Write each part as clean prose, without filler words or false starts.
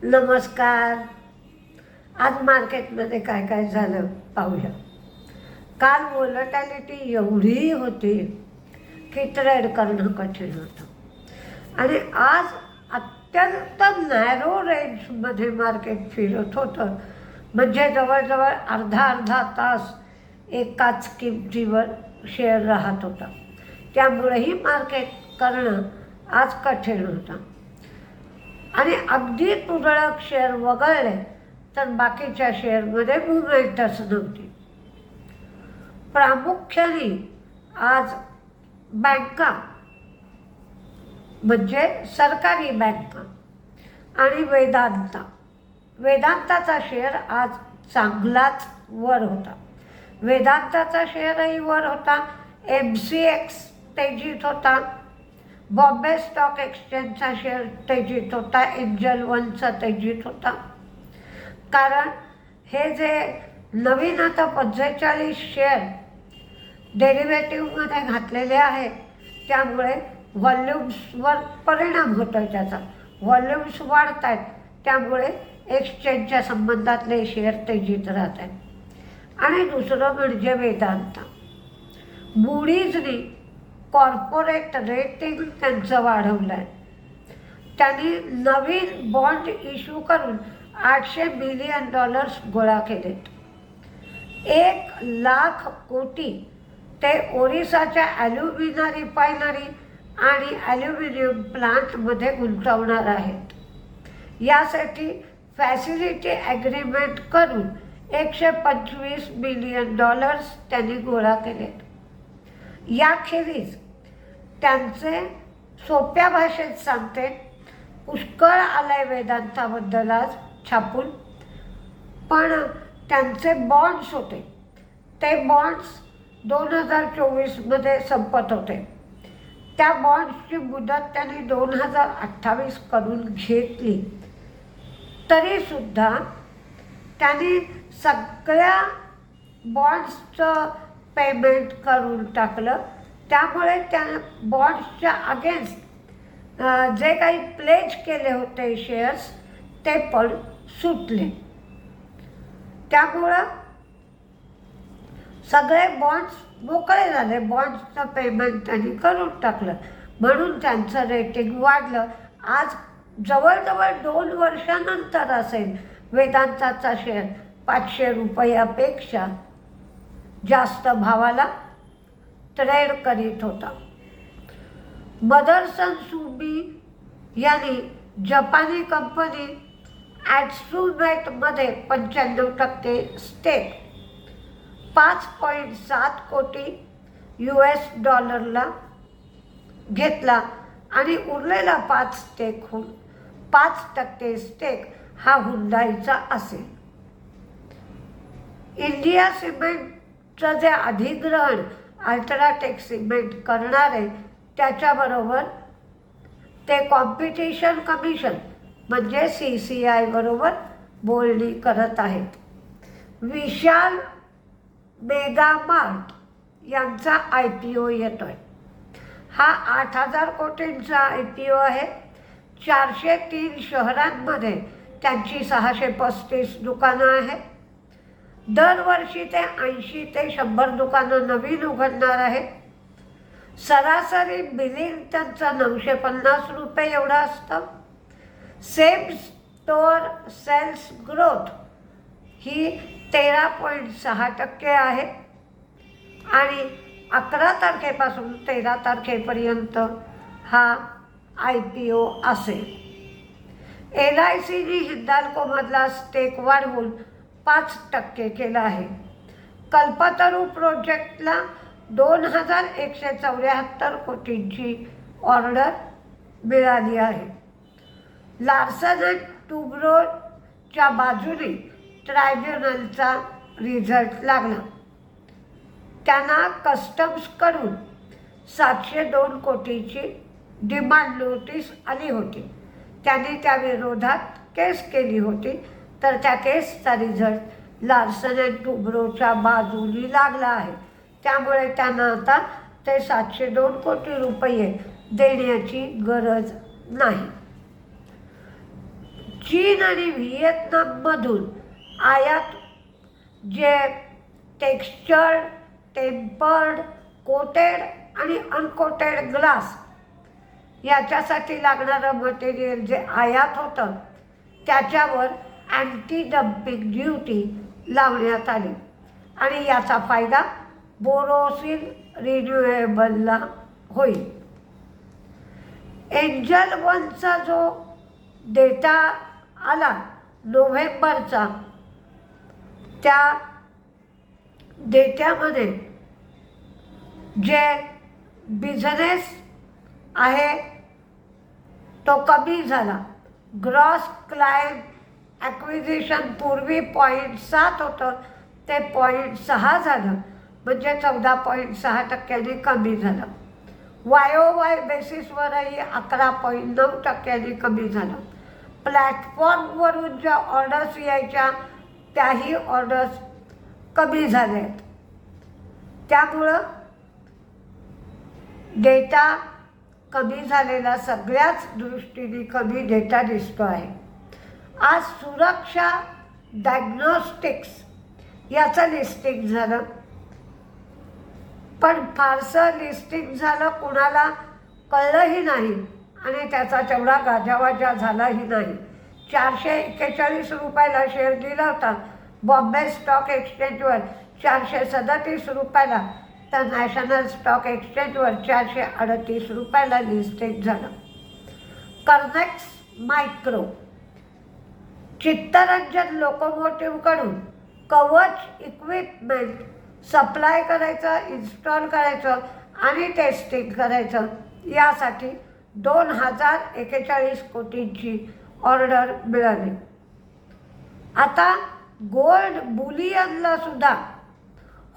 नमस्कार. आज मार्केटमध्ये काय काय झालं पाहूया. काल व्होलॅटिलिटी एवढी होती की ट्रेड करणं कठीण होतं आणि आज अत्यंत नॅरो रेंजमध्ये मार्केट फिरत होतं. म्हणजे जवळजवळ अर्धा तास एकाच किमतीवर शेअर राहत होता. त्यामुळेही मार्केट करणं आज कठीण होतं आणि अगदी तुरळक शेअर वगळले तर बाकीच्या शेअरमध्ये मुवमेंटच नव्हती. प्रामुख्याने आज बँका म्हणजे सरकारी बँका आणि वेदांताचा शेअर आज चांगलाच वर होता. वेदांताचा शेअरही वर होता. MCX तेजीत होता. बॉम्बे स्टॉक एक्सचेंजचा शेअर तेजीत होता. एंजल वनचा तेजीत होता. कारण हे जे नवीन आता 45 शेअर डेरिव्हेटिव्हमध्ये घातलेले आहेत त्यामुळे व्हॉल्यूम्सवर परिणाम होतो आहे. त्याचा व्हॉल्यूम्स वाढत आहेत त्यामुळे एक्सचेंजच्या संबंधातले शेअर तेजीत राहत आहेत. आणि दुसरं म्हणजे वेदांता. मूडीजनी कॉर्पोरेट रेटिंग त्यांचं वाढवलं आहे. त्यांनी नवीन बॉन्ड इश्यू करून $800 बिलियन गोळा केलेत. 1,00,000 कोटी ते ओरिसाच्या ॲल्युमिना रिफायनरी आणि ॲल्युमिनियम प्लांटमध्ये गुंतवणार आहेत. यासाठी फॅसिलिटी ॲग्रीमेंट करून $125 बिलियन त्यांनी गोळा केलेत. याखेरीज त्यांचे सोप्या भाषेत सांगते पुष्कळ आलंय वेदांताबद्दल आज छापून. पण त्यांचे बॉन्ड्स होते ते बॉन्ड्स 2024मध्ये संपत होते. त्या बॉन्ड्सची मुदत त्यांनी 2028 करून घेतली. तरीसुद्धा त्यांनी सगळ्या बॉन्ड्सचं पेमेंट करून टाकलं. त्यामुळे त्या बॉन्ड्सच्या अगेन्स्ट जे काही प्लेज केले होते शेअर्स ते पण सुटले. त्यामुळं सगळे बॉन्ड्स मोकळे झाले. बॉन्ड्सचं पेमेंट त्यांनी करून टाकलं म्हणून त्यांचं रेटिंग वाढलं. आज जवळजवळ 2 वर्षानंतर असेल वेदांताचा शेअर $500 जास्त भावाला ट्रेड करीत होता. मदरसन सुमी यांनी जपानी कंपनी ॲट्सुमेटमध्ये 95% स्टेक $5.7 कोटी घेतला आणि उरलेला 5% स्टेक हा हुंडाईचा असेल. इंडिया सिमेंटचं जे अधिग्रहण अल्ट्राटेक सिमेंट करणार आहे त्याच्याबरोबर ते कॉम्पिटिशन कमिशन म्हणजे CCI बरोबर बोलणी करत आहेत. विशाल मेगामार्ट यांचा IPO येतोय. हा 8,000 कोटींचा IPO आहे. 403 शहरांमध्ये त्यांची 635 दुकानं आहेत. दरवर्षी ते 80 ते 100 दुकानं नवीन उघडणार आहेत. सरासरी बिलिंग त्यांचं $950 एवढं असतं. सेम स्टोअर सेल्स ग्रोथ ही 13.6% आहे आणि 11 तारखेपासून 13 तारखेपर्यंत हा IPO असेल. LICनी हिंदाल्कोमधला स्टेक वाढवून 5% केला आहे. कल्पतरू प्रोजेक्टला 2,174 कोटींची ऑर्डर मिळाली आहे. लार्सन अँड टुब्रोच्या बाजूने ट्रायब्युनलचा रिझल्ट लागला. त्यांना कस्टम्सकडून 702 कोटीची डिमांड नोटीस आली होती. त्यांनी त्या विरोधात केस केली होती तर त्या केसचा रिझल्ट लार्सन अँड टुब्रोच्या बाजूने लागला आहे. त्यामुळे त्यांना आता ते 702 कोटी रुपये देण्याची गरज नाही. चीन आणि व्हिएतनाममधून आयात जे टेक्स्चर्ड, टेम्पर्ड, कोटेड आणि अनकोटेड ग्लास याच्यासाठी लागणारं मटेरियल जे आयात होतं त्याच्यावर अँटी डम्पिंग ड्युटी लावण्यात आली आणि याचा फायदा बोरोसिल रिन्युएबलला होईल. एंजल वनचा जो डेटा आला नोव्हेंबरचा, त्या डेट्यामध्ये जे बिझनेस आहे तो कमी झाला. ग्रॉस क्लायंट ॲक्विजिशन पूर्वी 0.7 होतं ते 0.6 झालं, म्हणजे 14.6% कमी झालं. YOY बेसिसवरही 11.9% कमी झालं. प्लॅटफॉर्मवरून ज्या ऑर्डर्स यायच्या त्याही ऑर्डर्स कमी झाल्या आहेत. त्यामुळं डेटा कमी झालेला सगळ्याच दृष्टीने कमी डेटा दिसतो आहे. आज सुरक्षा डायग्नोस्टिक्स याचं लिस्टिंग झालं, पण फारसं लिस्टिंग झालं कुणाला कळलंही नाही आणि त्याचा तेवढा गाजावाजा झालाही नाही. 441 रुपयाला शेअर दिला होता बॉम्बे स्टॉक एक्सचेंजवर, 437 रुपयाला, तर नॅशनल स्टॉक एक्सचेंजवर 438 रुपयाला लिस्टेड झालं. कर्नेक्स मायक्रो चित्तरंजन लोकोमोटिव्हकडून कवच इक्विपमेंट सप्लाय करायचं, इन्स्टॉल करायचं आणि टेस्टिंग करायचं, यासाठी 2041 कोटींची ऑर्डर मिळाली. आता गोल्ड बुलियनला सुद्धा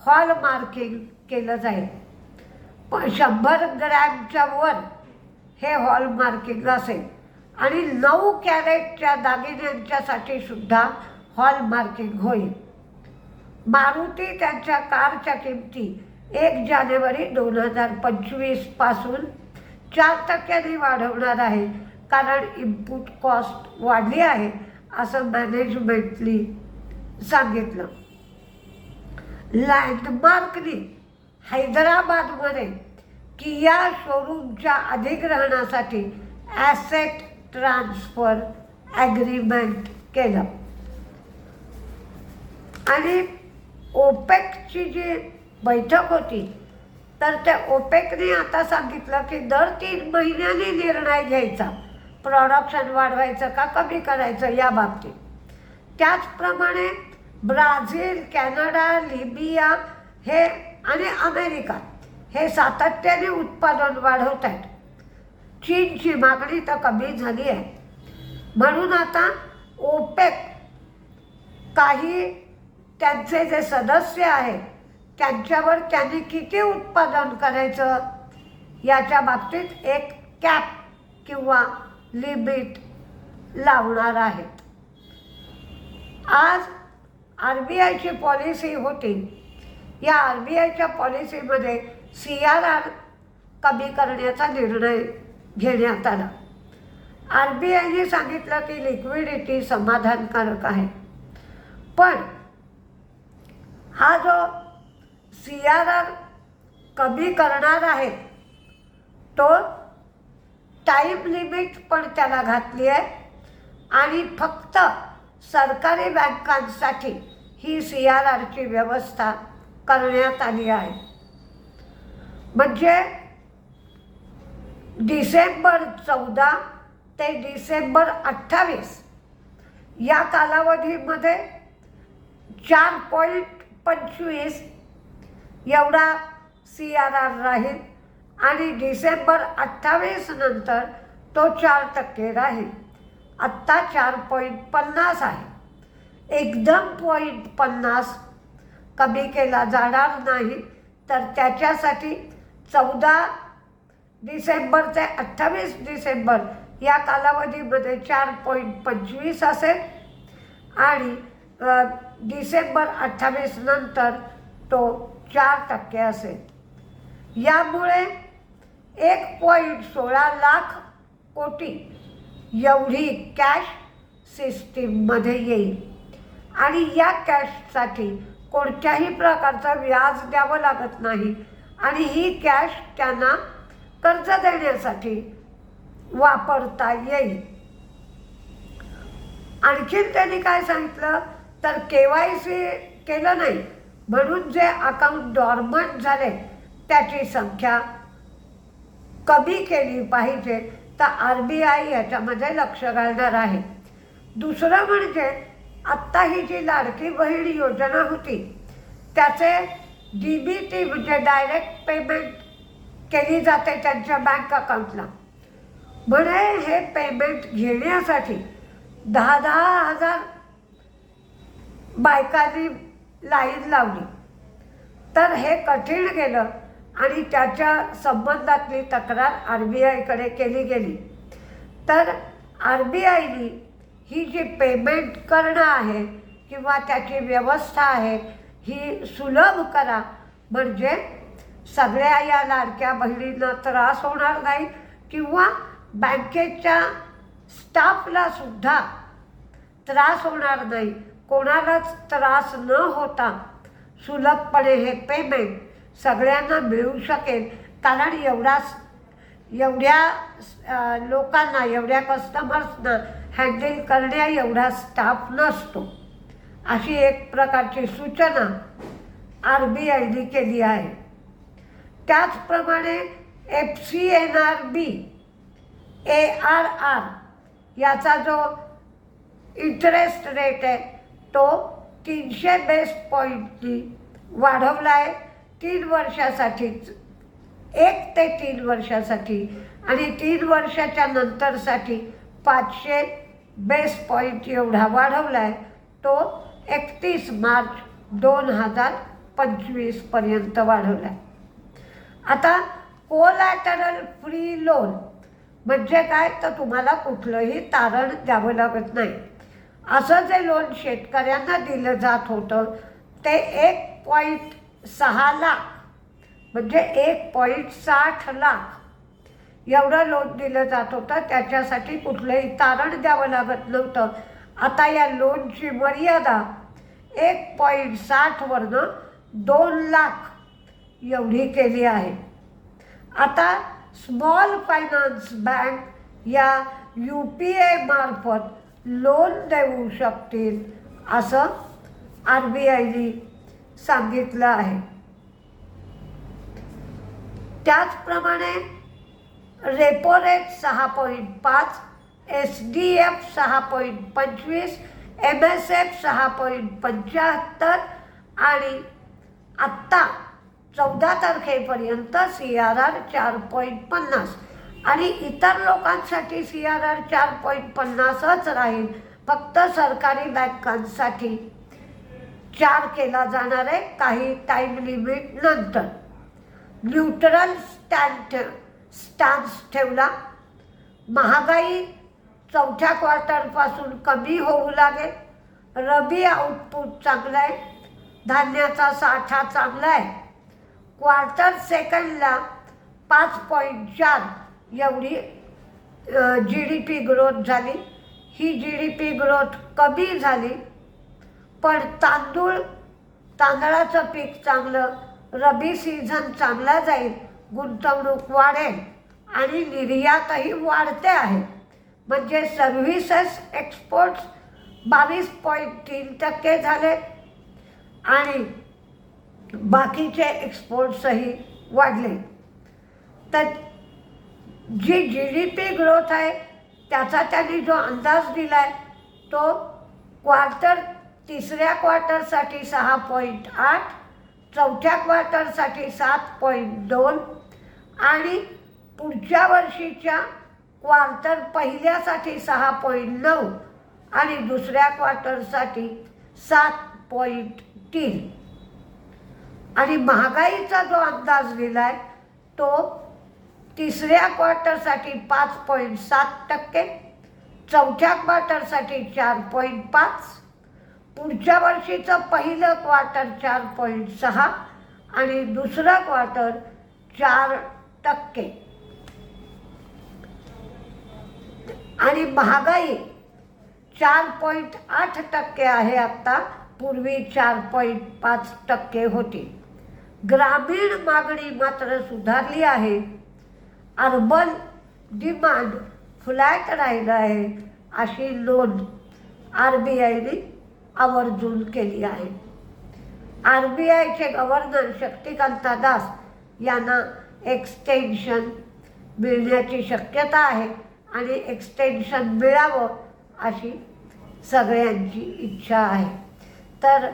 हॉल मार्किंग केलं जाईल. पण 100 ग्रॅमच्या वर हे हॉल मार्किंग असेल आणि 9 कॅरेटच्या दागिन्यांच्यासाठी सुद्धा हॉल मार्किंग होईल. मारुती त्यांच्या कारच्या किमती 1 जानेवारी 2025 पासून 4% वाढवणार आहे, कारण इनपुट कॉस्ट वाढली आहे असं मॅनेजमेंटनी सांगितलं. लँडमार्कनी हैदराबादमध्ये किया शोरूमच्या अधिग्रहणासाठी ॲसेट ट्रान्सफर ॲग्रीमेंट केलं. आणि ओपेकची जी बैठक होती तर त्या ओपेकने आता सांगितलं की दर 3 महिन्यांनी निर्णय घ्यायचा, प्रोडक्शन वाढवायचं का कमी करायचं या बाबतीत. त्याचप्रमाणे ब्राझील, कॅनडा, लिबिया हे आणि अमेरिका हे सातत्याने उत्पादन वाढवत आहेत. चीनची मागणी तर कमी झाली आहे, म्हणून आता ओपेक काही त्यांचे जे सदस्य आहेत त्यांच्यावर त्यांनी किती उत्पादन करायचं याच्या बाबतीत एक कॅप किंवा लिमिट लावणार आहेत. आज RBIची पॉलिसी होती, या RBIच्या पॉलिसीमध्ये CRR कमी करण्याचा निर्णय घेण्यात आला. RBIने सांगितलं की लिक्विडिटी समाधानकारक आहे, पण हा जो CRR कमी करणार आहे तो टाईम लिमिट पण त्याला घातली आहे आणि फक्त सरकारी बँकांसाठी ही CRRची व्यवस्था करण्यात आली आहे. म्हणजे डिसेंबर 14 ते डिसेंबर 28 या कालावधीमध्ये 4.25 एवढा CRR राहील आणि डिसेंबर 28 नंतर तो 4% राहील. आत्ता 4.50 आहे. एकदम 0.50 कमी केला जाणार नाही, तर त्याच्यासाठी 14 डिसेंबर ते 28 डिसेंबर या कालावधीमध्ये 4.25 असेल आणि डिसेंबर 28 नंतर तो 4% असेल. यामुळे 1.16 लाख कोटी एवढी कॅश सिस्टीममध्ये येईल आणि या कॅशसाठी कोणत्याही प्रकारचं व्याज द्यावं लागत नाही आणि ही कॅश त्यांना कर्ज देण्यासाठी वापरता येईल. आणखीन त्यांनी काय सांगितलं तर KYC केलं नाही म्हणून जे अकाउंट डॉर्मंट झाले त्याची संख्या कमी केली पाहिजे, तर RBI याच्यामध्ये लक्ष घालणार आहे. दुसरं म्हणजे आत्ता ही जी लाडकी बहीण योजना होती त्याचे DBT म्हणजे डायरेक्ट पेमेंट केली जाते त्यांच्या बँक अकाउंटला. म्हणे हे पेमेंट घेण्यासाठी 10,000 बायकांनी लाईन लावली, तर हे कठीण गेलं आणि त्याच्या संबंधातली तक्रार RBIकडे केली गेली. तर RBIनी ही जी पेमेंट करणं आहे किंवा त्याची व्यवस्था आहे ही सुलभ करा, म्हणजे सगळ्या या लाडक्या बहिणींना त्रास होणार नाही किंवा बँकेच्या स्टाफला सुद्धा त्रास होणार नाही. कोणालाच त्रास न होता सुलभपणे हे पेमेंट सगळ्यांना मिळू शकेल, कारण एवढ्या लोकांना, एवढ्या कस्टमर्सना हँडल करण्या एवढा स्टाफ नसतो. अशी एक प्रकारची सूचना RBIने केली आहे. त्याचप्रमाणे FCNRB ARR याचा जो इंटरेस्ट रेट आहे तो 300 बेस पॉईंटनी वाढवला आहे 3 वर्षासाठीच, 1 ते 3 वर्षासाठी, आणि 3 वर्षाच्या नंतरसाठी 500 बेस पॉईंट एवढा वाढवला आहे. तो 31 मार्च 2025 पर्यंत वाढवला आहे. आता कोलॅटरल फ्री लोन म्हणजे काय, तर तुम्हाला कुठलंही तारण द्यावं लागत नाही. असं जे लोन शेतकऱ्यांना दिलं जात होतं ते 1.6 लाख म्हणजे 1.60 लाख एवढं लोन दिलं जात होतं. त्याच्यासाठी कुठलंही तारण द्यावं लागत नव्हतं. आता या लोनची मर्यादा 1.60 वरनं 2 लाख एवढी केली आहे. आता स्मॉल फायनान्स बँक या UPA मार्फत लोन देऊ शकतील असं RBIने सांगितलं आहे. त्याचप्रमाणे रेपो रेट 6.5, SDF 6.25, MSF 6.75 आणि आत्ता 14 तारखेपर्यंत CRR 4.50 आणि इतर लोकांसाठी CRR 4.50च राहील. फक्त सरकारी बँकांसाठी 4 केला जाणार आहे काही टाईम लिमिट नंतर. न्यूट्रल स्टॅन्स ठेवला. महागाई 4थ्या क्वार्टरपासून कमी होऊ लागेल. रबी आउटपुट चांगला आहे. धान्याचा साठा चांगला आहे. क्वार्टर सेकंडला 5.4 एवढी GDP ग्रोथ झाली. ही GDP ग्रोथ कमी झाली, पण तांदळाचं पीक चांगलं, रबी सीझन चांगला जाईल, गुंतवणूक वाढेल आणि निर्यातही वाढते आहे. म्हणजे सर्व्हिसेस एक्सपोर्ट्स 22.3% झाले आणि बाकीचे एक्सपोर्ट्सही वाढले. तर जी GDP ग्रोथ आहे त्याचा त्यांनी जो अंदाज दिला आहे तो तिसऱ्या क्वार्टरसाठी 6.8, चौथ्या क्वार्टरसाठी 7.2 आणि पुढच्या वर्षीच्या क्वार्टर पहिल्यासाठी 6.9 आणि दुसऱ्या क्वार्टरसाठी 7.3. आणि महागाईचा जो अंदाज दिला आहे तो तिसऱ्या क्वार्टरसाठी 5.7%, चौथ्या क्वार्टरसाठी 4.5, पुढच्या वर्षीचं पहिलं क्वार्टर 4.6 आणि दुसरं क्वार्टर 4%. आणि महागाई 4.8% आहे आत्ता, पूर्वी 4.5% होती. ग्रामीण मागणी मात्र सुधारली आहे. अर्बन डिमांड फ्लॅट राहिलं आहे अशी नोंद RBIने आवर्जून केली आहे. RBIचे गव्हर्नर शक्तिकांता दास यांना एक्सटेन्शन मिळण्याची शक्यता आहे आणि एक्सटेन्शन मिळावं अशी सगळ्यांची इच्छा आहे. तर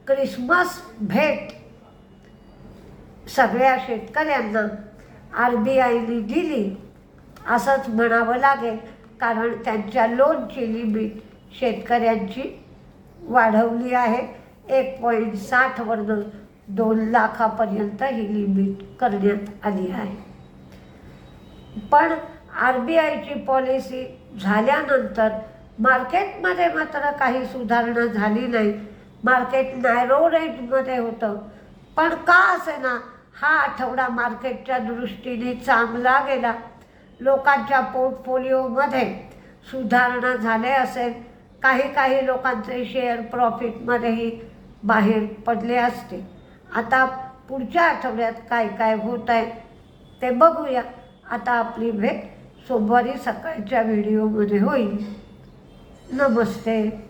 क्रिसमस भेट सगळ्या शेतकऱ्यांना RBIने दिली असंच म्हणावं लागेल, कारण त्यांच्या लोनची लिमिट शेतकऱ्यांची वाढवली आहे. 1.60 वरून 2 लाखापर्यंत ही लिमिट करण्यात आली आहे. पण RBIची पॉलिसी झाल्यानंतर मार्केटमध्ये मात्र काही सुधारणा झाली नाही. मार्केट नॅरो रेंजमध्ये होतं. पण का असेना हा आठवडा मार्केटच्या दृष्टीने चांगला गेला. लोकांच्या पोर्टफोलिओमध्ये सुधारणा झाले असेल. काही लोकांचे शेअर प्रॉफिटमध्येही बाहेर पडले असते. आता पुढच्या आठवड्यात काय होत आहे ते बघूया. आता आपली भेट सोमवारी सकाळच्या व्हिडिओमध्ये होईल. नमस्ते.